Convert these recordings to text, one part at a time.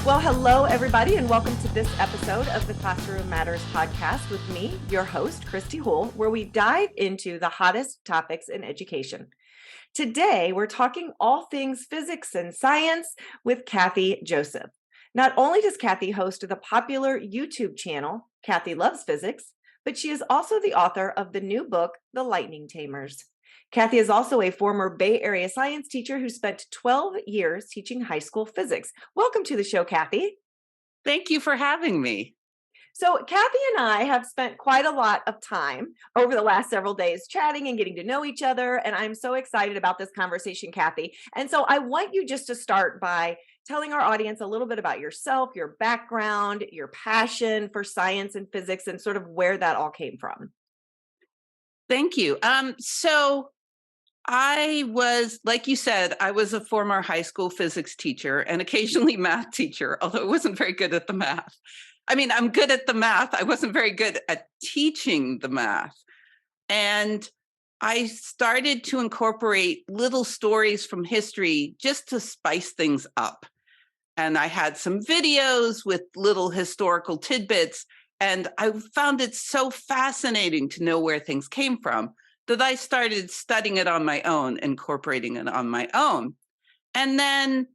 Well, hello, everybody, and welcome to this episode of the Classroom Matters podcast with me, your host, Kristy Houle, where we dive into the hottest topics in education. Today, we're talking all things physics and science with Kathy Joseph. Not only does Kathy host the popular YouTube channel, Kathy Loves Physics, but she is also the author of the new book, The Lightening Tamers. Kathy is also a former Bay Area science teacher who spent 12 years teaching high school physics. Welcome to the show, Kathy. Thank you for having me. So Kathy and I have spent quite a lot of time over the last several days chatting and getting to know each other. And I'm so excited about this conversation, Kathy. And so I want you just to start by telling our audience a little bit about yourself, your background, your passion for science and physics, and sort of where that all came from. Thank you. So I was, like you said, I was a former high school physics teacher and occasionally math teacher, although I wasn't very good at the math. I mean, I'm good at the math. I wasn't very good at teaching the math. And I started to incorporate little stories from history just to spice things up. And I had some videos with little historical tidbits. And I found it so fascinating to know where things came from that I started studying it on my own, incorporating it on my own. And then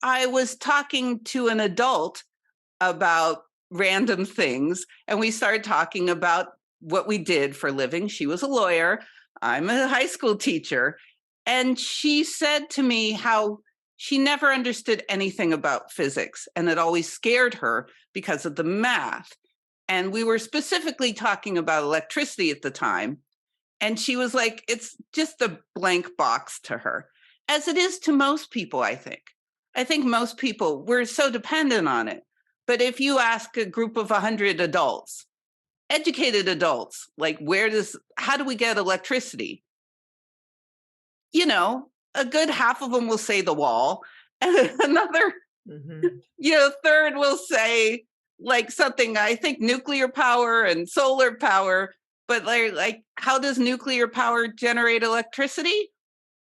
I was talking to an adult about random things, and we started talking about what we did for a living. She was a lawyer. I'm a high school teacher. And she said to me how she never understood anything about physics, and it always scared her because of the math. And we were specifically talking about electricity at the time. And she was like, it's just a blank box to her, as it is to most people, I think. I think most people, we're so dependent on it. But if you ask a group of 100 adults, educated adults, like how do we get electricity? You know, a good half of them will say the wall, and another, third will say like something, I think nuclear power and solar power. But like, how does nuclear power generate electricity?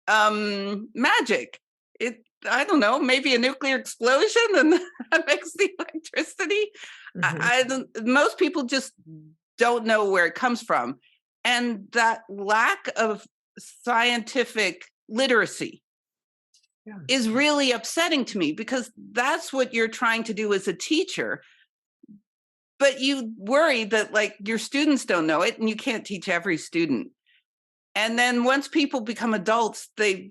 Magic. I don't know, maybe a nuclear explosion and that makes the electricity. Most people just don't know where it comes from. And that lack of scientific literacy is really upsetting to me, because that's what you're trying to do as a teacher. But you worry that like your students don't know it, and you can't teach every student. And then once people become adults, they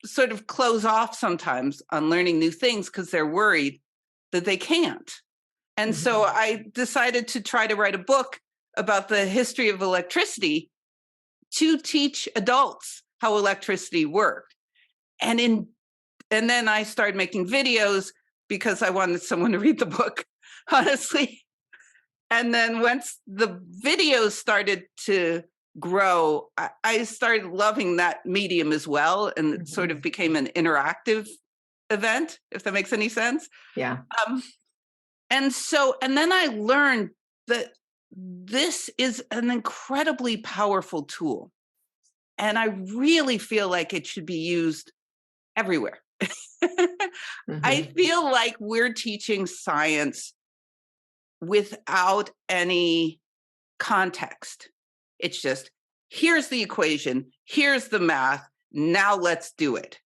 sort of close off sometimes on learning new things because they're worried that they can't. And so I decided to try to write a book about the history of electricity to teach adults how electricity worked. And then I started making videos because I wanted someone to read the book, honestly. And then once the videos started to grow, I started loving that medium as well. And it sort of became an interactive event, if that makes any sense. Yeah. And then I learned that this is an incredibly powerful tool. And I really feel like it should be used everywhere. I feel like we're teaching science without any context. It's just, here's the equation, here's the math, now let's do it.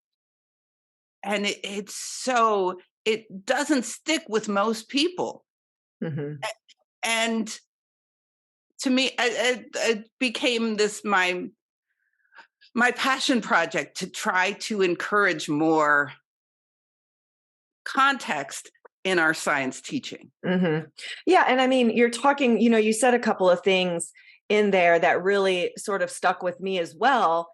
And it doesn't stick with most people. And to me, it became this my passion project to try to encourage more context in our science teaching. Yeah. And I mean, you're talking, you said a couple of things in there that really sort of stuck with me as well.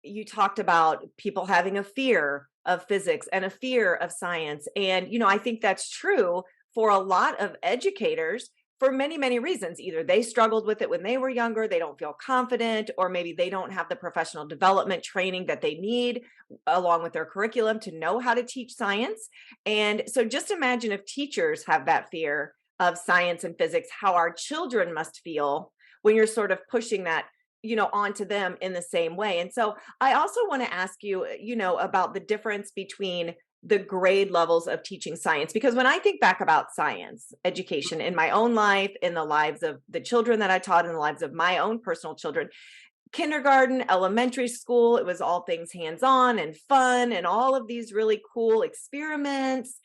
You talked about people having a fear of physics and a fear of science. And, I think that's true for a lot of educators for many, many reasons. Either they struggled with it when they were younger, they don't feel confident, or maybe they don't have the professional development training that they need along with their curriculum to know how to teach science. And so just imagine if teachers have that fear of science and physics, how our children must feel when you're sort of pushing that onto them in the same way. And so I also want to ask you, about the difference between the grade levels of teaching science. Because when I think back about science education in my own life, in the lives of the children that I taught, in the lives of my own personal children, kindergarten, elementary school, it was all things hands-on and fun and all of these really cool experiments.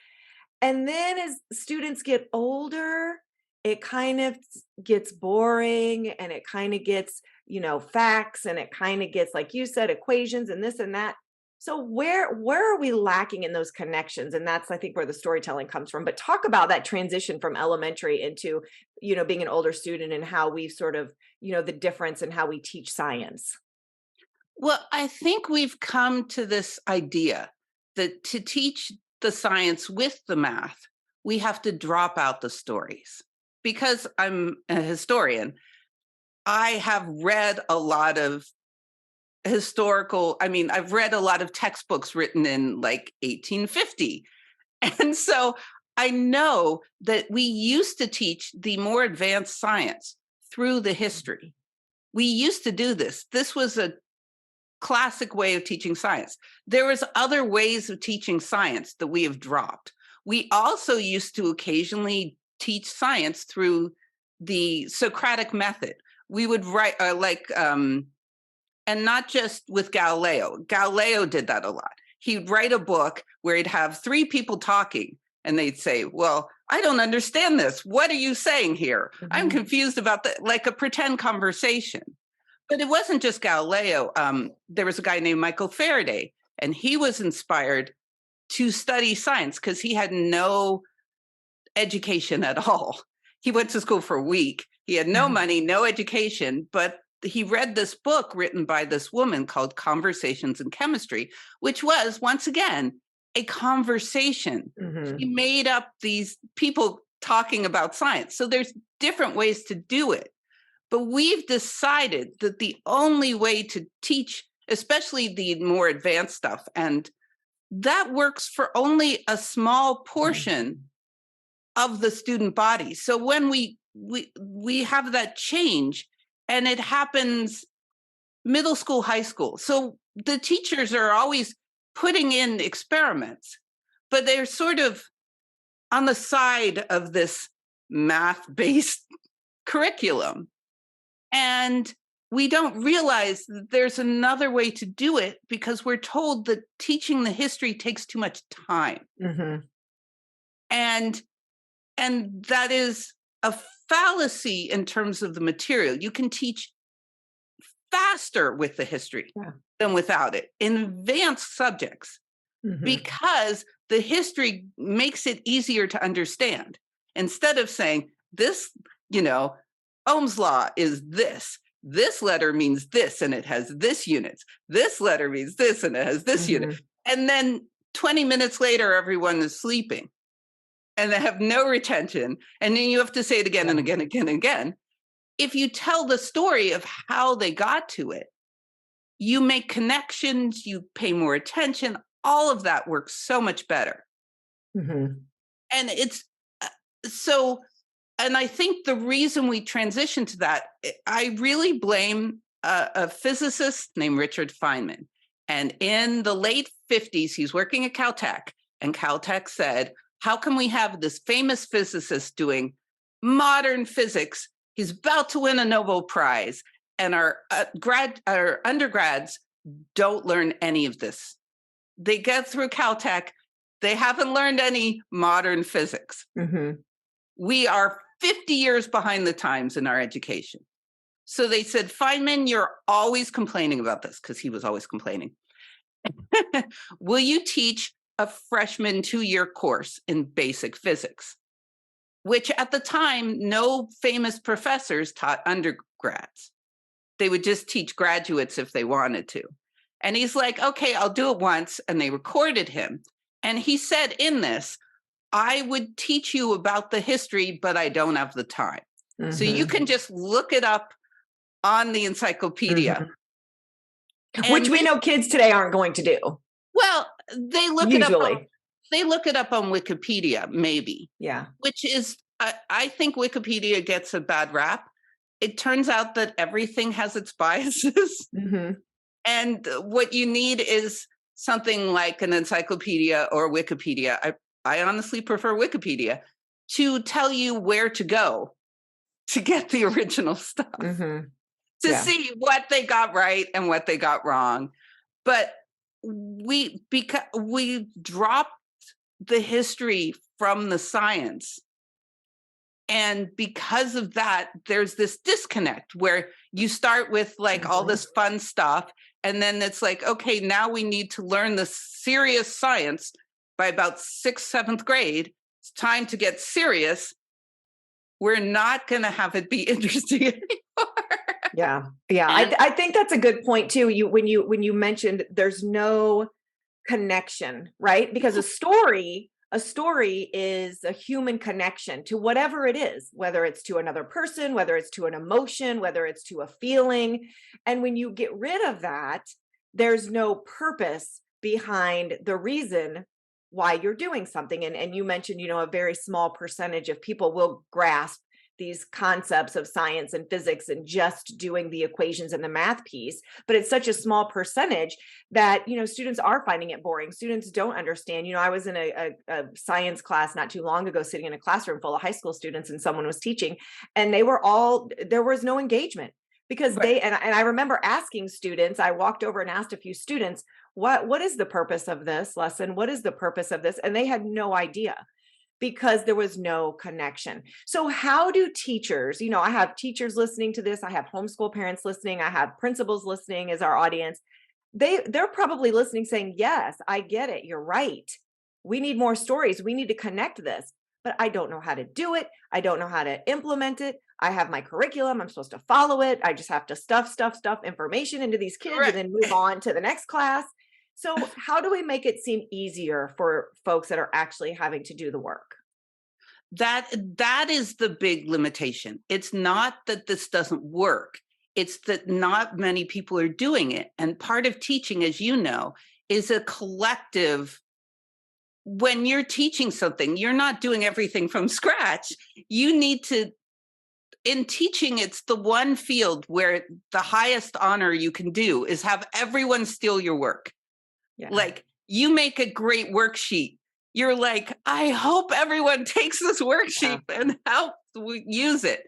And then as students get older, it kind of gets boring, and it kind of gets, facts, and it kind of gets, like you said, equations and this and that. So where are we lacking in those connections? And that's, I think, where the storytelling comes from. But talk about that transition from elementary into, being an older student, and how we sort of, the difference in how we teach science. Well, I think we've come to this idea that to teach the science with the math, we have to drop out the stories. Because I'm a historian, I have read a lot of I've read a lot of textbooks written in like 1850. And so I know that we used to teach the more advanced science through the history. We used to do this. This was a classic way of teaching science. There was other ways of teaching science that we have dropped. We also used to occasionally teach science through the Socratic method. We would write and not just with Galileo. Galileo did that a lot. He'd write a book where he'd have three people talking, and they'd say, well, I don't understand this. What are you saying here? I'm confused about that, like a pretend conversation. But it wasn't just Galileo. There was a guy named Michael Faraday, and he was inspired to study science because he had no education at all. He went to school for a week. He had no money, no education, but he read this book written by this woman called Conversations in Chemistry, which was, once again, a conversation. She made up these people talking about science. So there's different ways to do it. But we've decided that the only way to teach, especially the more advanced stuff, and that works for only a small portion of the student body. So when we have that change, and it happens middle school, high school. So the teachers are always putting in experiments, but they're sort of on the side of this math-based curriculum. And we don't realize that there's another way to do it because we're told that teaching the history takes too much time. And that is a fallacy in terms of the material. You can teach faster with the history than without it in advanced subjects because the history makes it easier to understand. Instead of saying this, Ohm's law is this. This letter means this, and it has this units. This letter means this, and it has this unit. And then 20 minutes later, everyone is sleeping. And they have no retention. And then you have to say it again and again, again, and again. If you tell the story of how they got to it, you make connections, you pay more attention. All of that works so much better. And it's and I think the reason we transitioned to that, I really blame a physicist named Richard Feynman. And in the late 50s, he's working at Caltech. And Caltech said, how can we have this famous physicist doing modern physics? He's about to win a Nobel Prize, and our undergrads don't learn any of this. They get through Caltech, they haven't learned any modern physics. We are 50 years behind the times in our education. So they said, Feynman, you're always complaining about this, because he was always complaining. Will you teach a freshman 2-year course in basic physics, which at the time, no famous professors taught undergrads. They would just teach graduates if they wanted to. And he's like, okay, I'll do it once. And they recorded him. And he said in this, I would teach you about the history, but I don't have the time. So you can just look it up on the encyclopedia. Which we know kids today aren't going to do. Well, they look Usually. it up. They look it up on Wikipedia, maybe. Yeah. Which is, I think Wikipedia gets a bad rap. It turns out that everything has its biases. And what you need is something like an encyclopedia or Wikipedia. I honestly prefer Wikipedia to tell you where to go to get the original stuff, Mm-hmm. to Yeah. see what they got right and what they got wrong. But because we dropped the history from the science. And because of that, there's this disconnect where you start with like all this fun stuff. And then it's like, okay, now we need to learn the serious science by about 6th, 7th grade. It's time to get serious. We're not going to have it be interesting anymore. Yeah. Yeah. I think that's a good point too. When you mentioned there's no connection, right? Because a story is a human connection to whatever it is, whether it's to another person, whether it's to an emotion, whether it's to a feeling. And when you get rid of that, there's no purpose behind the reason why you're doing something. And you mentioned, a very small percentage of people will grasp these concepts of science and physics and just doing the equations and the math piece, but it's such a small percentage that students are finding it boring. Students don't understand. I was in a science class not too long ago, sitting in a classroom full of high school students, and someone was teaching, and there was no engagement because Right. and I remember asking students. I walked over and asked a few students, what is the purpose of this lesson? What is the purpose of this? And they had no idea, because there was no connection. So how do teachers, I have teachers listening to this, I have homeschool parents listening, I have principals listening as our audience. They're probably listening saying, yes, I get it. You're right. We need more stories. We need to connect this, but I don't know how to do it. I don't know how to implement it. I have my curriculum. I'm supposed to follow it. I just have to stuff information into these kids Correct. and then move on to the next class. So how do we make it seem easier for folks that are actually having to do the work? That is the big limitation. It's not that this doesn't work. It's that not many people are doing it. And part of teaching, as you know, is a collective. When you're teaching something, you're not doing everything from scratch. You need to, in teaching, it's the one field where the highest honor you can do is have everyone steal your work. Yeah. Like, you make a great worksheet. You're like, I hope everyone takes this worksheet and helps use it.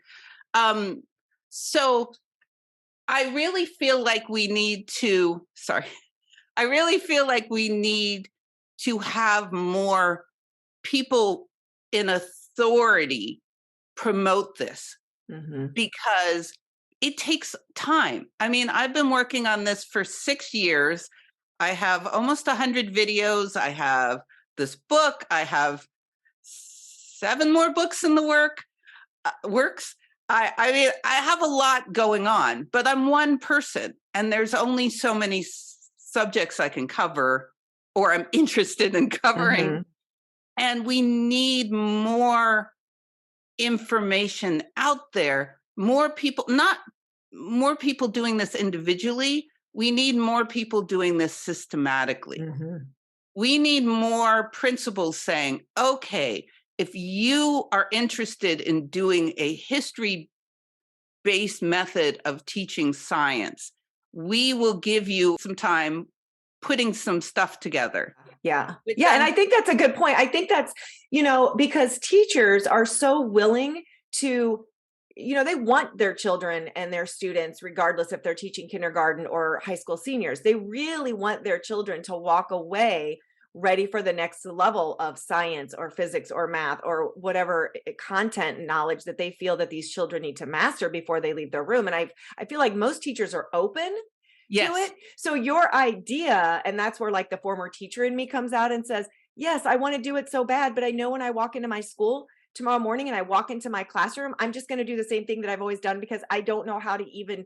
So I really feel like we need to, I really feel like we need to have more people in authority promote this, because it takes time. I mean, I've been working on this for 6 years. I have almost 100 videos. I have this book. I have 7 more books in the works. I mean, I have a lot going on, but I'm one person, and there's only so many subjects I can cover, or I'm interested in covering. And we need more information out there, more people, not more people doing this individually. We need more people doing this systematically. We need more principals saying, okay, if you are interested in doing a history-based method of teaching science, we will give you some time putting some stuff together. Yeah. Yeah. And I think that's a good point. I think that's, because teachers are so willing to, they want their children and their students, regardless if they're teaching kindergarten or high school seniors, they really want their children to walk away ready for the next level of science or physics or math or whatever content and knowledge that they feel that these children need to master before they leave their room. And I feel like most teachers are open to it. So your idea, and that's where like the former teacher in me comes out and says, yes, I want to do it so bad, but I know when I walk into my school tomorrow morning and I walk into my classroom, I'm just going to do the same thing that I've always done because I don't know how to even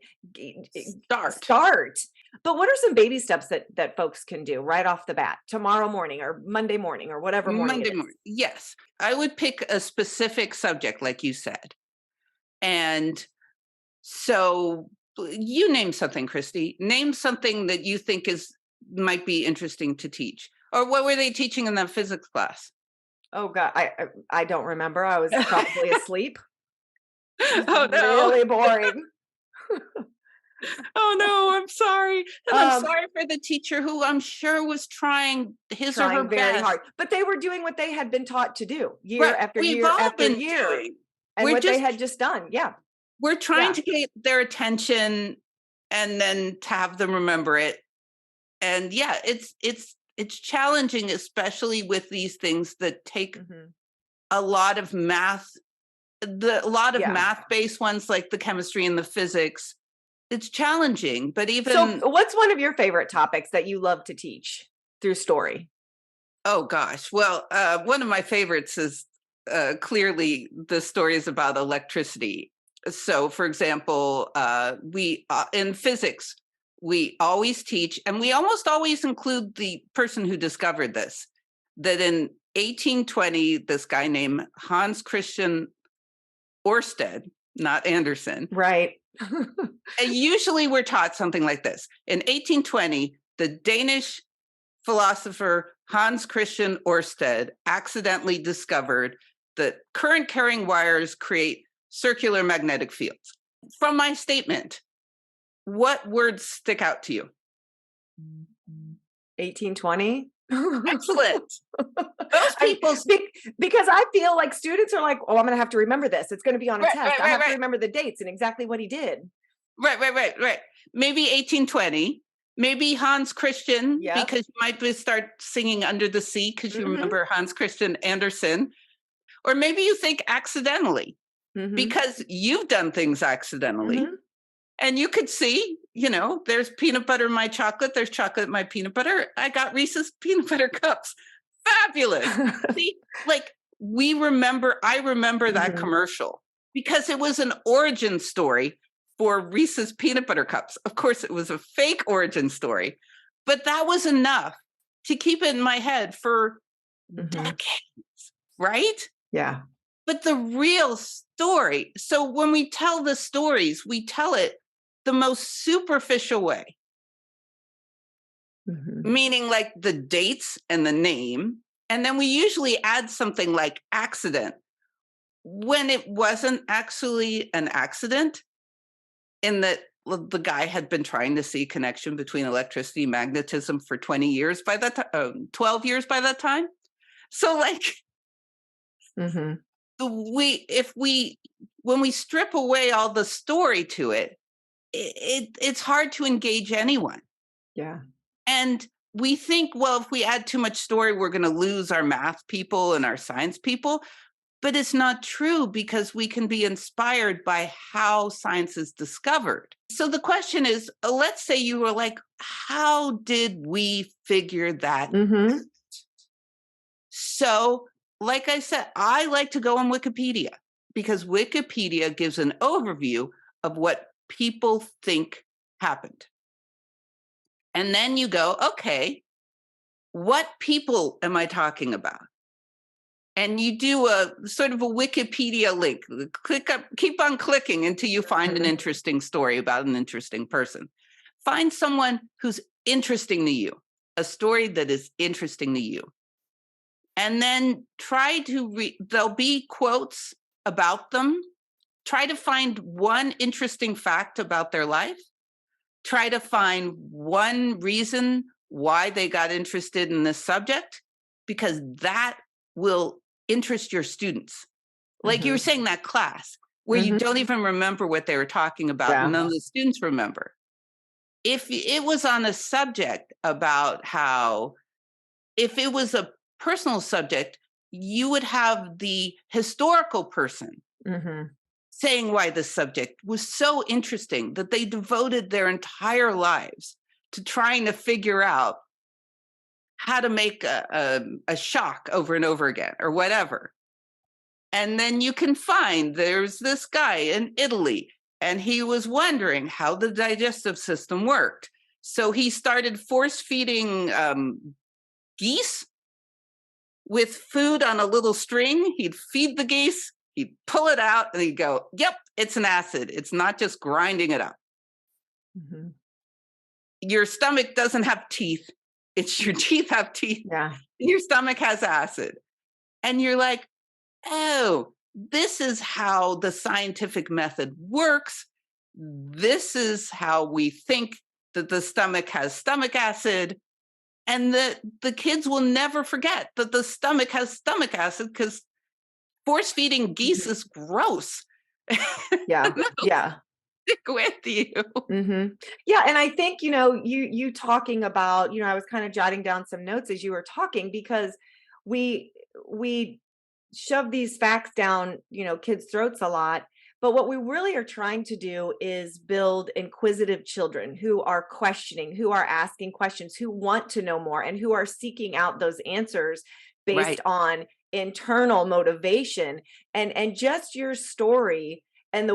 start. But what are some baby steps that folks can do right off the bat tomorrow morning or Monday morning or whatever morning? Monday morning. Yes. I would pick a specific subject, like you said. And so you name something, Kristy. Name something that you think might be interesting to teach. Or what were they teaching in that physics class? Oh God, I don't remember. I was probably asleep. Oh no. Really boring. Oh no, I'm sorry. And I'm Um, sorry for the teacher who I'm sure was trying his or her trying very best. hard, but they were doing what they had been taught to do year Right. after We've year all after been year, doing. and We're what they just had just done. Yeah. we're trying Yeah. to get their attention and then to have them remember it. And yeah, it's challenging, especially with these things that take Mhm. a lot of math, a lot of Yeah. math-based ones like the chemistry and the physics. It's challenging, but So, even what's one of your favorite topics that you love to teach through story? oh gosh, well, one of my favorites is clearly the stories about electricity. So, for example, we in physics we always teach, and we almost always include the person who discovered this. That in 1820, this guy named Hans Christian Ørsted, not Anderson, Right. and usually we're taught something like this. In 1820, the Danish philosopher Hans Christian Ørsted accidentally discovered that current carrying wires create circular magnetic fields. From my statement, what words stick out to you? 1820. Excellent. Those people, Because I feel like students are like, oh, I'm going to have to remember this. It's going to be on a right, test. right, I right, have to right, remember the dates and exactly what he did. right. Maybe 1820. Maybe Hans Christian, Yep. because you might start singing Under the Sea because you Hmm. remember Hans Christian Andersen. Or maybe you think accidentally Hmm. because you've done things accidentally. Hmm. And you could see, there's peanut butter in my chocolate. There's chocolate in my peanut butter. I got Reese's peanut butter cups. Fabulous. See, like I remember that Hmm. commercial because it was an origin story for Reese's peanut butter cups. Of course, it was a fake origin story, but that was enough to keep it in my head for Hmm. decades, right? Yeah. But the real story. So when we tell the stories, we tell it the most superficial way, Hmm. meaning like the dates and the name. And then we usually add something like accident when it wasn't actually an accident, in that the guy had been trying to see connection between electricity and magnetism for 20 years by that time, 12 years by that time. So like Hmm. when we strip away all the story to it, it's hard to engage anyone. Yeah. And we think, well, if we add too much story, we're going to lose our math people and our science people. But it's not true because we can be inspired by how science is discovered. So the question is, let's say you were like, how did we figure that? Hmm. So, like I said, I like to go on Wikipedia because Wikipedia gives an overview of what people think happened. And then you go, okay, what people am I talking about? And you do a sort of a Wikipedia link. Click up, keep on clicking until you find an Hmm. interesting story about an interesting person. Find someone who's interesting to you, a story that is interesting to you. And then try to there'll be quotes about them. Try to find one interesting fact about their life. Try to find one reason why they got interested in this subject, because that will interest your students. Like you were Hmm. saying, that class where you Hmm. don't even remember what they were talking about, and Yeah. none of the students remember. If it was on a subject about how, if it was a personal subject, you would have the historical person Hmm. saying why this subject was so interesting that they devoted their entire lives to trying to figure out how to make a shock over and over again or whatever. And then you can find there's this guy in Italy, and he was wondering how the digestive system worked. So he started force feeding geese with food on a little string. He'd feed the geese, he'd pull it out, and he'd go, yep, it's an acid. It's not just grinding it up. Hmm. Your stomach doesn't have teeth. It's your teeth have teeth. Yeah. Your stomach has acid. And you're like, oh, this is how the scientific method works. this is how we think that the stomach has stomach acid. And the kids will never forget that the stomach has stomach acid, because force feeding geese Mhm. is gross. Yeah. That'll Yeah. stick with you. Yeah, and I think, you talking about, I was kind of jotting down some notes as you were talking, because we we shove these facts down, kids' throats a lot. But what we really are trying to do is build inquisitive children who are questioning, who are asking questions, who want to know more, and who are seeking out those answers based Right. on internal motivation. And just your story, and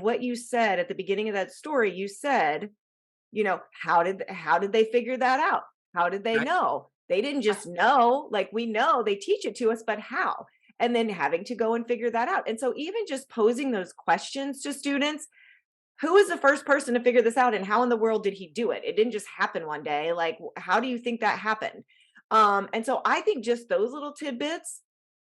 what you said at the beginning of that story, you said, how did they figure that out? How did they Right. know? They didn't just know, like we know, they teach it to us, but how? And then having to go and figure that out. And so even just posing those questions to students, who was the first person to figure this out, and how in the world did he do it? It didn't just happen one day. Like, how do you think that happened? And so I think just those little tidbits,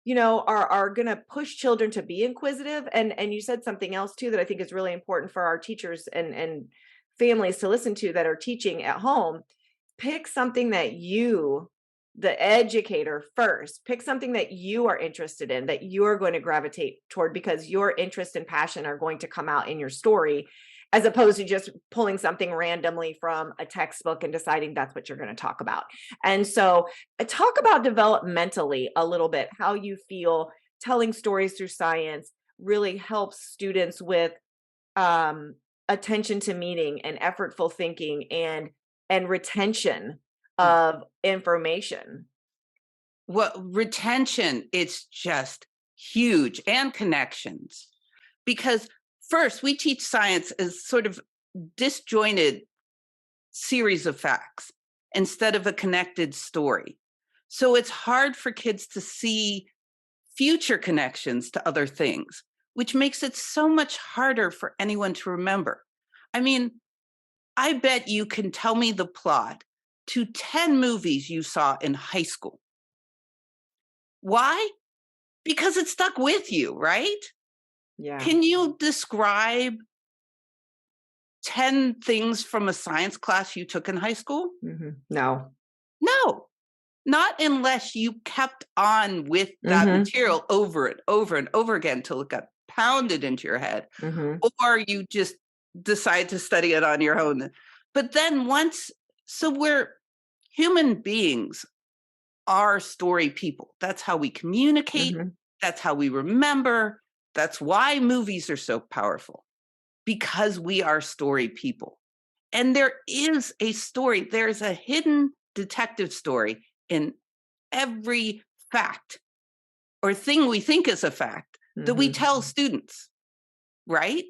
are going to push children to be inquisitive. And you said something else too that I think is really important for our teachers and families to listen to that are teaching at home. Pick something that you, the educator, first pick something that you are interested in, that you're going to gravitate toward, because your interest and passion are going to come out in your story, as opposed to just pulling something randomly from a textbook and deciding that's what you're going to talk about. And so talk about developmentally a little bit how you feel telling stories through science really helps students with um, attention to meaning and effortful thinking and retention of information. Well, retention, it's just huge, and connections. Because first, we teach science as sort of disjointed series of facts instead of a connected story. So it's hard for kids to see future connections to other things, which makes it so much harder for anyone to remember. I mean, I bet you can tell me the plot to 10 movies you saw in high school. Why? Because it stuck with you, right? Yeah. Can you describe 10 things from a science class you took in high school? No. No, not unless you kept on with that Mm-hmm. material over and over and over again till it got pounded into your head, Mm-hmm. or you just decide to study it on your own. But then so we're human beings are story people. That's how we communicate. Mm-hmm. That's how we remember. That's why movies are so powerful, because we are story people. And there is a story, there's a hidden detective story in every fact or thing we think is a fact that we Mm-hmm. tell students, right?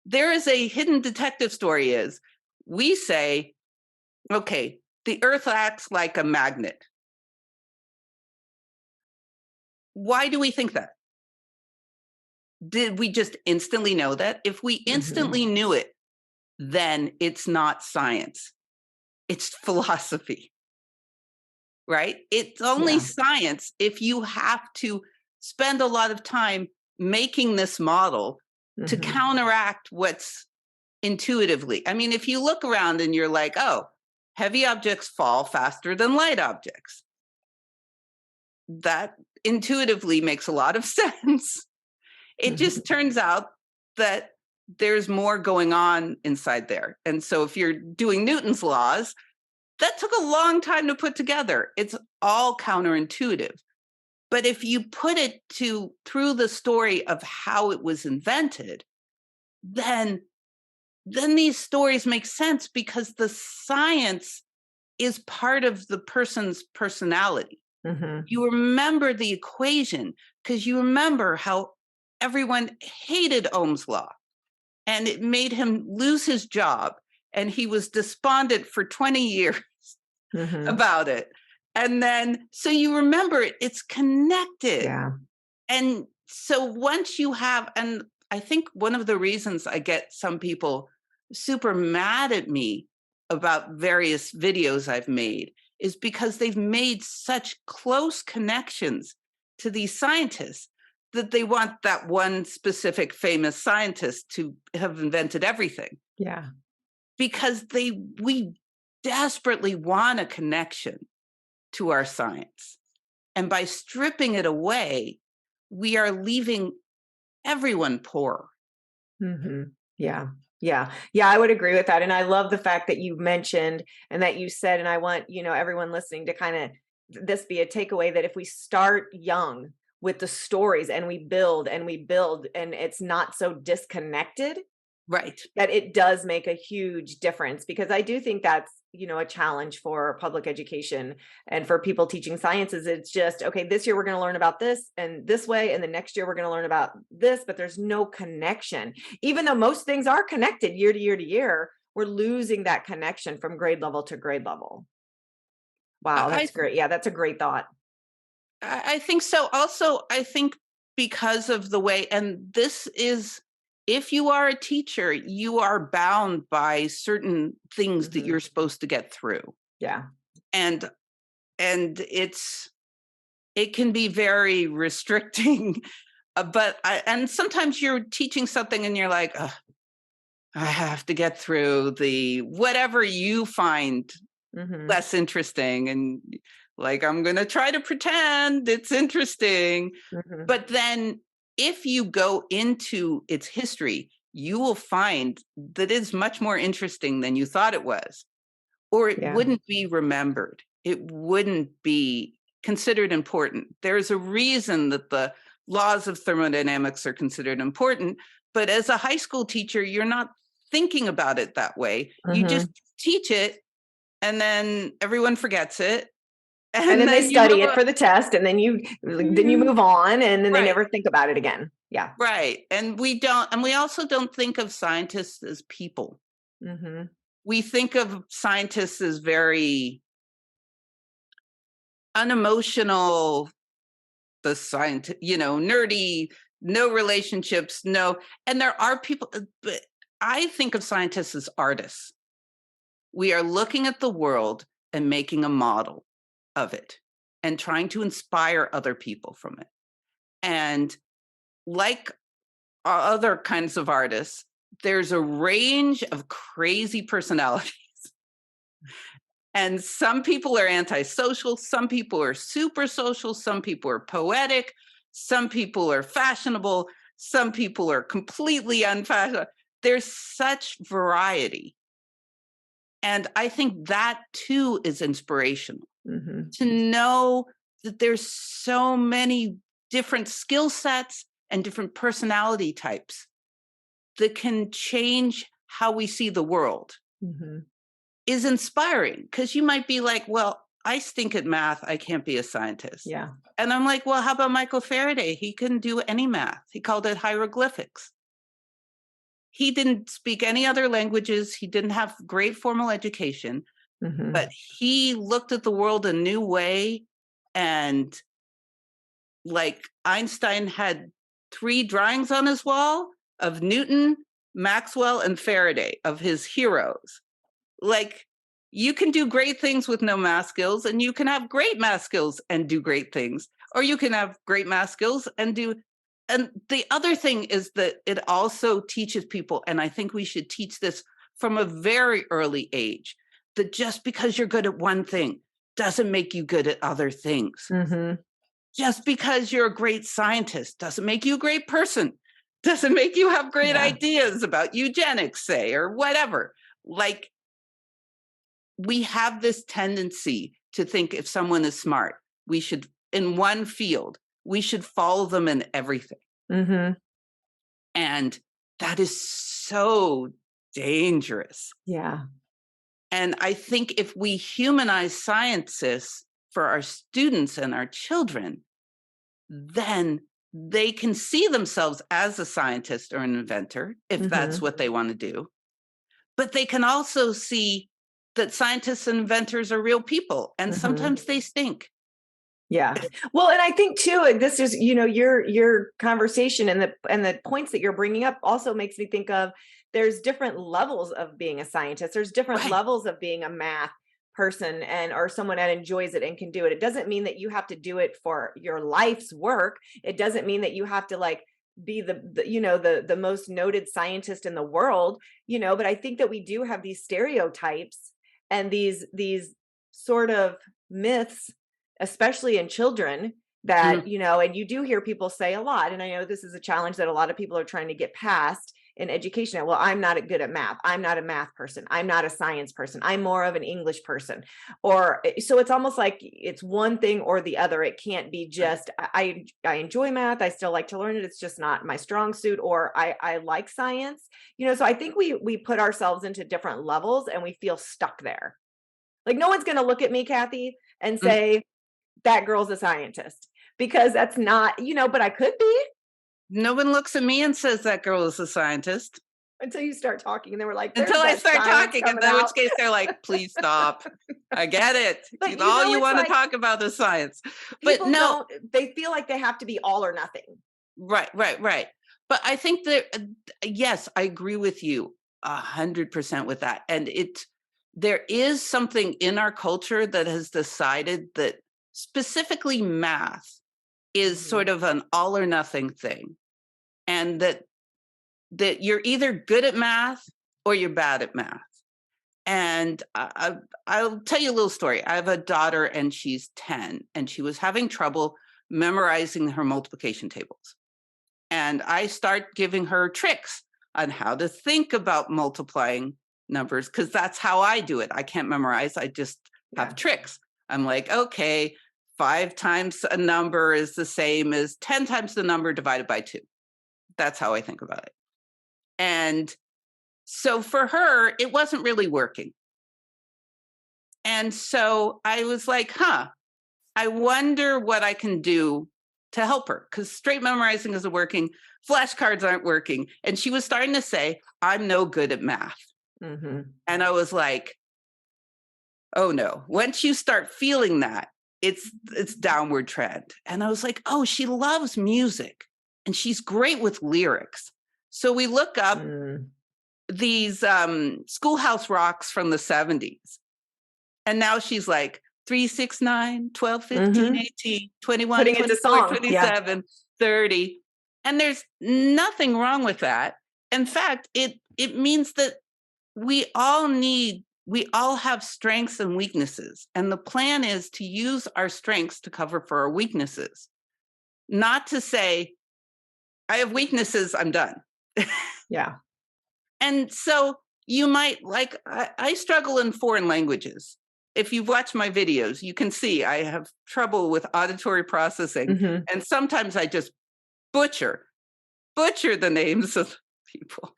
There is a hidden detective story is we say, okay, the earth acts like a magnet. Why do we think that? Did we just instantly know that? If we Mm-hmm. instantly knew it, then it's not science, it's philosophy, right? It's only Yeah. science if you have to spend a lot of time making this model to Mm-hmm. counteract what's intuitively. I mean, if you look around and you're like, oh, heavy objects fall faster than light objects, that intuitively makes a lot of sense. It Mm-hmm. just turns out that there's more going on inside there. And so if you're doing Newton's laws, that took a long time to put together. It's all counterintuitive. But if you put it through the story of how it was invented, then these stories make sense, because the science is part of the person's personality. Mm-hmm. You remember the equation because you remember how everyone hated Ohm's law, and it made him lose his job, and he was despondent for 20 years Mm-hmm. about it. And then, so you remember it, it's connected. Yeah. And so once you have, and I think one of the reasons I get some people super mad at me about various videos I've made is because they've made such close connections to these scientists that they want that one specific famous scientist to have invented everything, Yeah. because we desperately want a connection to our science. And by stripping it away, we are leaving everyone poor. Yeah. Yeah. Yeah. I would agree with that. And I love the fact that you mentioned and that you said, and I want, everyone listening to kind of this be a takeaway that if we start young with the stories and we build and it's not so disconnected, Right. that it does make a huge difference, because I do think that's, a challenge for public education and for people teaching sciences. It's just, okay, this year we're going to learn about this and this way, and the next year we're going to learn about this, but there's no connection. Even though most things are connected year to year to year, we're losing that connection from grade level to grade level. Wow, I that's great. Yeah, that's a great thought. I think so. Also, I think because of the way, and this is, if you are a teacher, you are bound by certain things that you're supposed to get through. Yeah. And it can be very restricting. And sometimes you're teaching something and you're like, "Ugh, I have to get through the whatever you find less interesting, and like, I'm going to try to pretend it's interesting." But then if you go into its history, you will find that it's much more interesting than you thought it was, or it wouldn't be remembered. It wouldn't be considered important. There's a reason that the laws of thermodynamics are considered important, but as a high school teacher, you're not thinking about it that way. You just teach it, and then everyone forgets it. And then they study it for the test, and then you move on, and then they never think about it again. Yeah. Right. And we also don't think of scientists as people. We think of scientists as very unemotional, the scientist, nerdy, no relationships, no. And there are people, but I think of scientists as artists. We are looking at the world and making a model of it and trying to inspire other people from it. And like other kinds of artists, there's a range of crazy personalities. And some people are antisocial, some people are super social, some people are poetic, some people are fashionable, some people are completely unfashionable. There's such variety. And I think that too is inspirational, to know that there's so many different skill sets and different personality types that can change how we see the world, is inspiring. Because you might be like, well, I stink at math, I can't be a scientist. Yeah. And I'm like, well, how about Michael Faraday? He couldn't do any math. He called it hieroglyphics. He didn't speak any other languages. He didn't have great formal education, but he looked at the world a new way. And like Einstein had 3 drawings on his wall of Newton, Maxwell, and Faraday, of his heroes. Like, you can do great things with no math skills, and you can have great math skills and do great things, or you can have great math skills and do. And the other thing is that it also teaches people, and I think we should teach this from a very early age, that just because you're good at one thing doesn't make you good at other things. Just because you're a great scientist doesn't make you a great person, doesn't make you have great ideas about eugenics, say, or whatever. Like, we have this tendency to think if someone is smart, we should, in one field, we should follow them in everything. And that is so dangerous. Yeah. And I think if we humanize scientists for our students and our children, then they can see themselves as a scientist or an inventor, if that's what they want to do. But they can also see that scientists and inventors are real people, and sometimes they stink. Yeah. Well, and I think too, this is, your conversation and the points that you're bringing up also makes me think of, there's different levels of being a scientist. There's different levels of being a math person and or someone that enjoys it and can do it. It doesn't mean that you have to do it for your life's work. It doesn't mean that you have to like be the most noted scientist in the world, but I think that we do have these stereotypes and these sort of myths, especially in children, that, and you do hear people say a lot, and I know this is a challenge that a lot of people are trying to get past in education. Well, I'm not good at math. I'm not a math person. I'm not a science person. I'm more of an English person. Or so it's almost like it's one thing or the other. It can't be just, I enjoy math. I still like to learn it. It's just not my strong suit, or I like science, so I think we put ourselves into different levels and we feel stuck there. Like no one's going to look at me, Kathy, and say, that girl's a scientist, because that's not, but I could be. No one looks at me and says that girl is a scientist. Until you start talking, and they were like, until I start talking, and in which case they're like, please stop. I get it. But all you want to talk about is science. But no, they feel like they have to be all or nothing. Right. But I think that, yes, I agree with you 100% with that. And there is something in our culture that has decided that specifically math is sort of an all or nothing thing. And that you're either good at math or you're bad at math. And I'll tell you a little story. I have a daughter and she's 10, and she was having trouble memorizing her multiplication tables. And I start giving her tricks on how to think about multiplying numbers, because that's how I do it. I can't memorize. I just have tricks. I'm like, okay, 5 times a number is the same as 10 times the number divided by 2. That's how I think about it. And so for her, it wasn't really working. And so I was like, I wonder what I can do to help her, because straight memorizing isn't working. Flashcards aren't working. And she was starting to say, I'm no good at math. Mm-hmm. And I was like, oh no, once you start feeling that, it's downward trend. And I was like, oh, she loves music and she's great with lyrics. So we look up these Schoolhouse Rocks from the 70s. And now she's like 3, 6, 9, 12, 15, 18, 21, putting 24, 27, 30. And there's nothing wrong with that. In fact, it means that we all have strengths and weaknesses. And the plan is to use our strengths to cover for our weaknesses. Not to say, I have weaknesses, I'm done. Yeah. And so you might, like, I struggle in foreign languages. If you've watched my videos, you can see I have trouble with auditory processing. Mm-hmm. And sometimes I just butcher the names of people.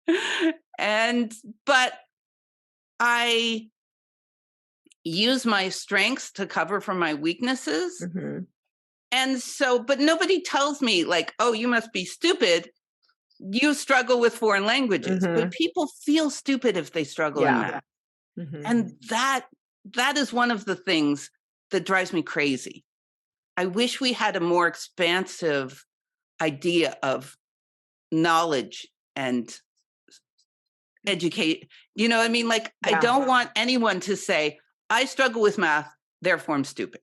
But I use my strengths to cover for my weaknesses. Mm-hmm. And so, but nobody tells me like, oh, you must be stupid. You struggle with foreign languages. Mm-hmm. But people feel stupid if they struggle in math. Mm-hmm. And that is one of the things that drives me crazy. I wish we had a more expansive idea of knowledge and educate. You know what I mean? Like, I don't want anyone to say, I struggle with math, therefore I'm stupid.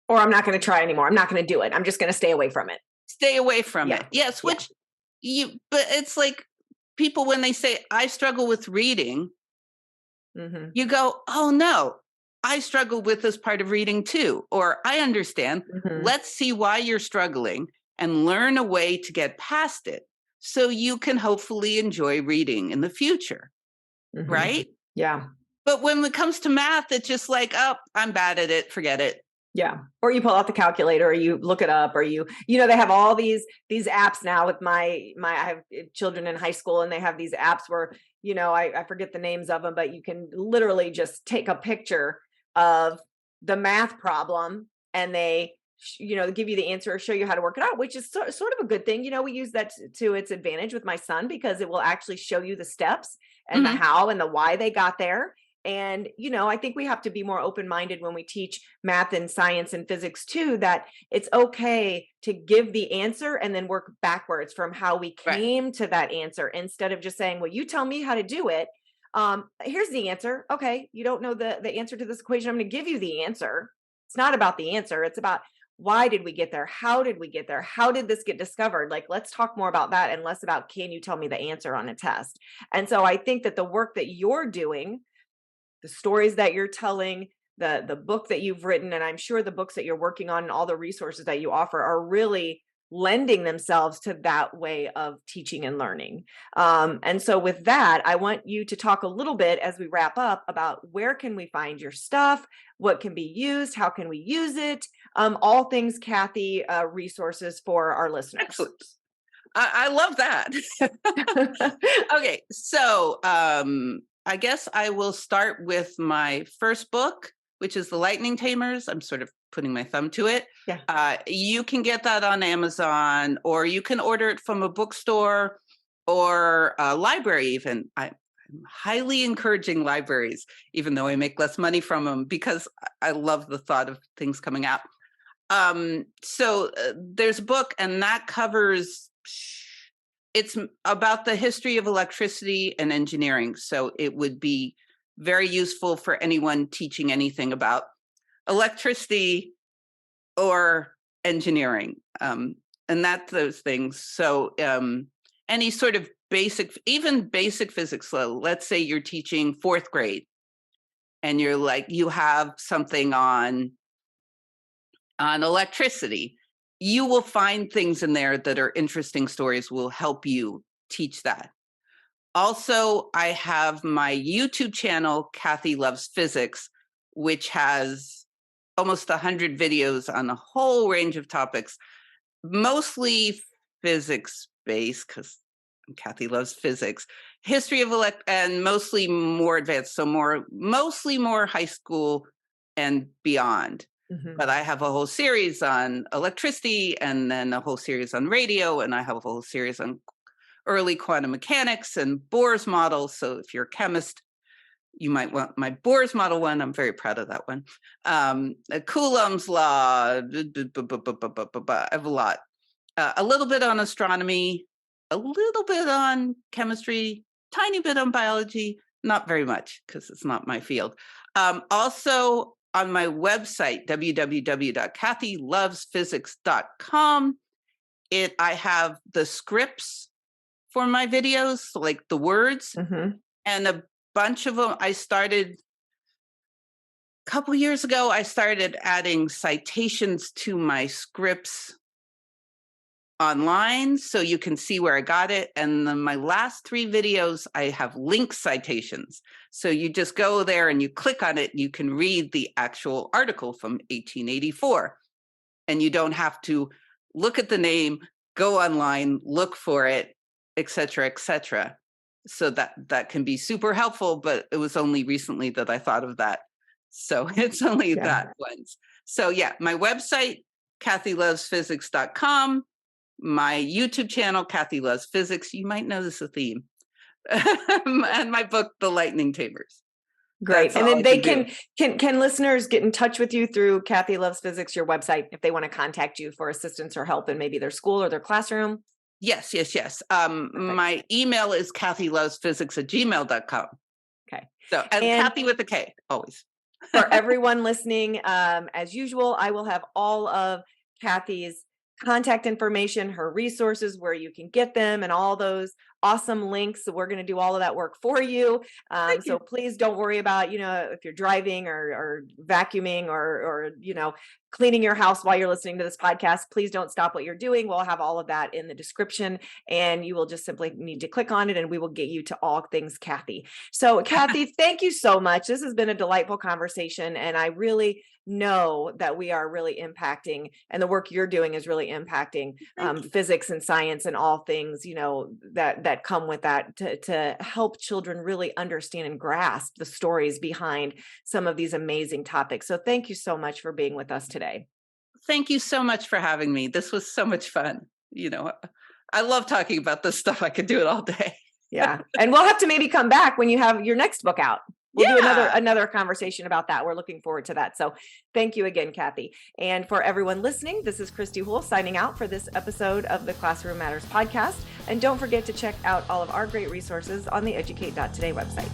Or I'm not going to try anymore. I'm not going to do it. I'm just going to stay away from it. Stay away from it. Yes. But it's like people, when they say, I struggle with reading, mm-hmm. you go, oh no, I struggle with this part of reading too. Or I understand. Mm-hmm. Let's see why you're struggling and learn a way to get past it so you can hopefully enjoy reading in the future. Mm-hmm. Right? Yeah. But when it comes to math, it's just like, oh, I'm bad at it. Forget it. Yeah. Or you pull out the calculator, or you look it up, or they have all these apps now with I have children in high school, and they have these apps where, I forget the names of them, but you can literally just take a picture of the math problem and they, give you the answer or show you how to work it out, which is sort of a good thing. We use that to its advantage with my son, because it will actually show you the steps and mm-hmm. the how and the why they got there. And, I think we have to be more open-minded when we teach math and science and physics too, that it's okay to give the answer and then work backwards from how we came to that answer, instead of just saying, well, you tell me how to do it. Here's the answer. Okay, you don't know the answer to this equation. I'm going to give you the answer. It's not about the answer. It's about why did we get there? How did we get there? How did this get discovered? Like, let's talk more about that and less about, can you tell me the answer on a test? And so I think that the work that you're doing, the stories that you're telling, the book that you've written, and I'm sure the books that you're working on and all the resources that you offer are really lending themselves to that way of teaching and learning. And so with that, I want you to talk a little bit as we wrap up about where can we find your stuff, what can be used, how can we use it, all things Kathy resources for our listeners. Excellent. I love that. Okay, so I guess I will start with my first book, which is The Lightning Tamers. I'm sort of putting my thumb to it. Yeah. You can get that on Amazon, or you can order it from a bookstore or a library even. I'm highly encouraging libraries, even though I make less money from them, because I love the thought of things coming out. So there's a book, and that covers, it's about the history of electricity and engineering. So it would be very useful for anyone teaching anything about electricity or engineering, and that's those things. So any sort of even basic physics. So let's say you're teaching fourth grade, and you have something on electricity. You will find things in there that are interesting stories, will help you teach that. Also, I have my YouTube channel, Kathy Loves Physics, which has almost 100 videos on a whole range of topics, mostly physics-based, because Kathy loves physics, history of and mostly more advanced, so mostly more high school and beyond. Mm-hmm. But I have a whole series on electricity, and then a whole series on radio, and I have a whole series on early quantum mechanics and Bohr's model. So if you're a chemist, you might want my Bohr's model one. I'm very proud of that one. Coulomb's law, I have a lot. A little bit on astronomy, a little bit on chemistry, tiny bit on biology, not very much because it's not my field. Also on my website, www.kathylovesphysics.com, I have the scripts for my videos, like the words, and a bunch of them. I started a couple years ago, I started adding citations to my scripts online so you can see where I got it. And then my last 3 videos, I have link citations. So you just go there and you click on it, and you can read the actual article from 1884. And you don't have to look at the name, go online, look for it, et cetera, et cetera. So that can be super helpful, but it was only recently that I thought of that. So it's only that once. So yeah, my website, kathylovesphysics.com, my YouTube channel, Kathy Loves Physics. You might notice a theme. And my book, The Lightning Tamers. Great. And then they can listeners get in touch with you through Kathy Loves Physics, your website, if they want to contact you for assistance or help in maybe their school or their classroom? Yes. My email is kathylovesphysics@gmail.com. Okay. So, and Kathy with a K, always. For everyone listening, as usual, I will have all of Kathy's contact information, her resources, where you can get them, and all those awesome links. So we're going to do all of that work for you. So please don't worry about, if you're driving or vacuuming or cleaning your house while you're listening to this podcast, please don't stop what you're doing. We'll have all of that in the description, and you will just simply need to click on it, and we will get you to all things Kathy. So Kathy, thank you so much. This has been a delightful conversation, and I really know that we are really impacting, and the work you're doing is really impacting physics and science and all things, that come with that, to help children really understand and grasp the stories behind some of these amazing topics. So thank you so much for being with us today. Thank you so much for having me. This was so much fun. I love talking about this stuff. I could do it all day. Yeah. And we'll have to maybe come back when you have your next book out. We'll do another conversation about that. We're looking forward to that. So thank you again, Kathy. And for everyone listening, this is Kristy Houle signing out for this episode of the Classroom Matters podcast. And don't forget to check out all of our great resources on the Educate.Today website.